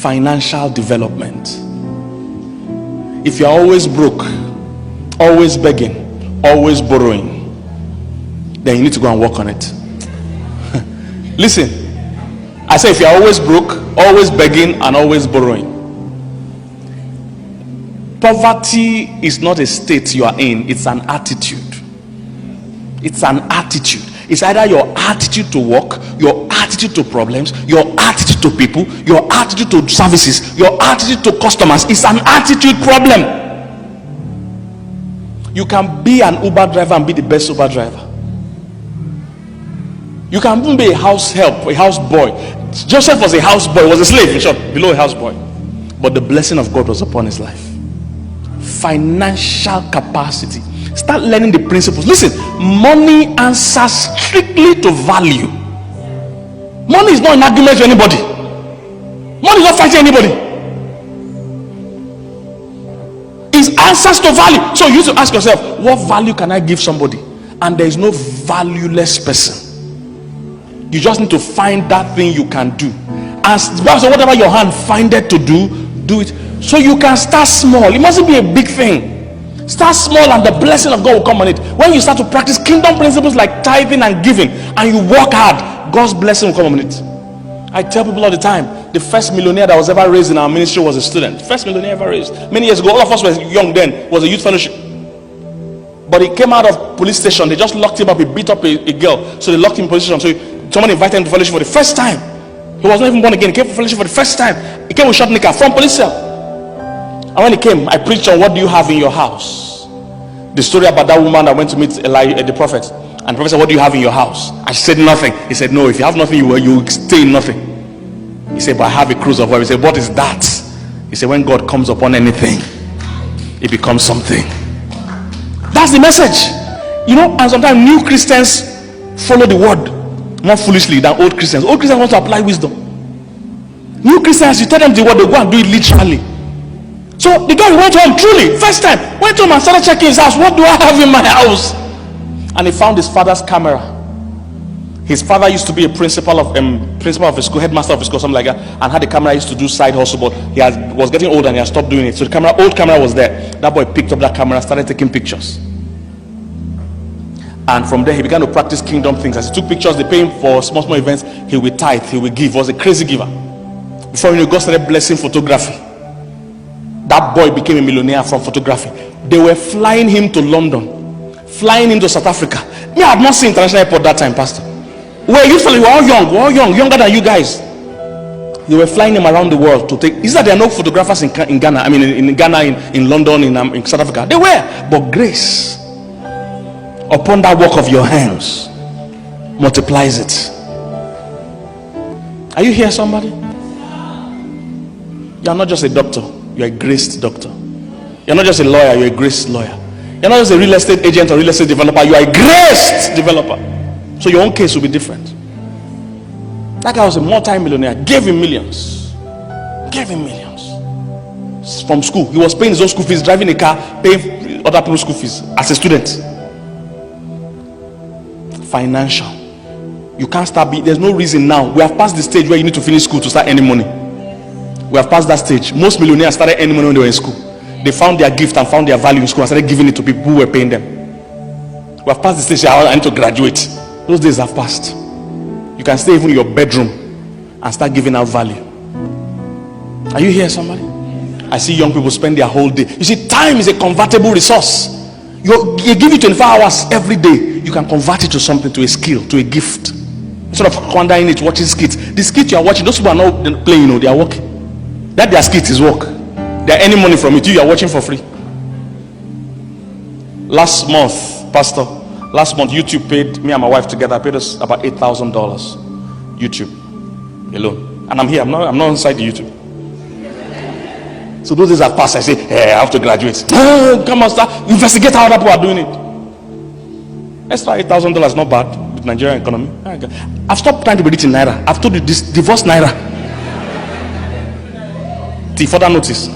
financial development. If you're always broke, always begging, always borrowing, then you need to go and work on it. Listen, I say if you're always broke, always begging, and always borrowing, poverty is not a state you are in, it's an attitude. It's an attitude. It's either your attitude to work, your attitude to problems, your attitude to people, your attitude to services, your attitude to customers. It's an attitude problem. You can be an Uber driver and be the best Uber driver. You can even be a house help, a house boy. Joseph was a house boy, was a slave in short, below a house boy. But the blessing of God was upon his life. Financial capacity. Start learning the principles. Listen, money answers strictly to value. Money is not an argument to anybody. Money is not fighting anybody. It answers to value. So you need to ask yourself, what value can I give somebody? And there is no valueless person. You just need to find that thing you can do. And so whatever your hand findeth to do, do it. So you can start small. It mustn't be a big thing. Start small and the blessing of God will come on it. When you start to practice kingdom principles like tithing and giving, and you work hard, God's blessing will come on it. I tell people all the time, the first millionaire that was ever raised in our ministry was a student. First millionaire ever raised. Many years ago, all of us were young then, was a youth fellowship. But he came out of police station. They just locked him up. He beat up a girl. So they locked him in police station. So someone invited him to fellowship for the first time. He was not even born again. He came for fellowship for the first time. He came with short knicker from police cell. And when he came, I preached on what do you have in your house. The story about that woman that went to meet the prophet. And the prophet said, what do you have in your house? And she said nothing. He said, no, if you have nothing, you stay in nothing. He said, but I have a cruise of oil. He said, what is that? He said, when God comes upon anything, it becomes something. That's the message. You know, and sometimes new Christians follow the word more foolishly than old Christians. Old Christians want to apply wisdom. New Christians, you tell them the word, they go and do it literally. So the guy went home, truly, first time, went home and started checking his house. What do I have in my house? And he found his father's camera. His father used to be a principal of a school, headmaster of a school, something like that, and had a camera. He used to do side hustle, but he was getting old and he had stopped doing it. So the old camera was there. That boy picked up that camera and started taking pictures. And from there he began to practice kingdom things. As he took pictures, they pay him for small events. He would tithe, he would give. He was a crazy giver. Before you know, God started blessing photography. That boy became a millionaire from photography. They were flying him to London, flying him to South Africa. Me, I had not seen international airport that time, Pastor. We were all young, younger than you guys. They were flying him around the world to take. Is that there are no photographers in Ghana? I mean, in Ghana, in London, in South Africa. They were, but grace upon that work of your hands multiplies it. Are you here, somebody? You are not just a doctor. You are a graced doctor. You're not just a lawyer, you're a graced lawyer. You're not just a real estate agent or real estate developer, you are a graced developer. So your own case will be different. That guy was a multi-millionaire, gave him millions. From school. He was paying his own school fees, driving a car, paying other people's school fees as a student. Financial. You can't start being, there's no reason now. We have passed the stage where you need to finish school to start earning money. We have passed that stage. Most millionaires started earning money when they were in school. They found their gift and found their value in school and started giving it to people who were paying them. We have passed the stage. I need to graduate. Those days have passed. You can stay even in your bedroom and start giving out value. Are you here, somebody? I see young people spend their whole day. You see, time is a convertible resource. You give you 24 hours every day. You can convert it to something, to a skill, to a gift. Instead of squandering it watching skits. The skits you are watching, those people are not playing, they are working. That their skit is work. They are earning money from it. You are watching for free. Last month, Pastor, YouTube paid me and my wife together, paid us about $8,000. YouTube alone. And I'm here. I'm not inside the YouTube. So those days have passed. I say, hey, I have to graduate. Come on, start investigate how other people are doing it. Extra $8,000 is not bad with Nigerian economy. I've stopped trying to be rich in naira. I've told you this, divorce naira. Till further notice.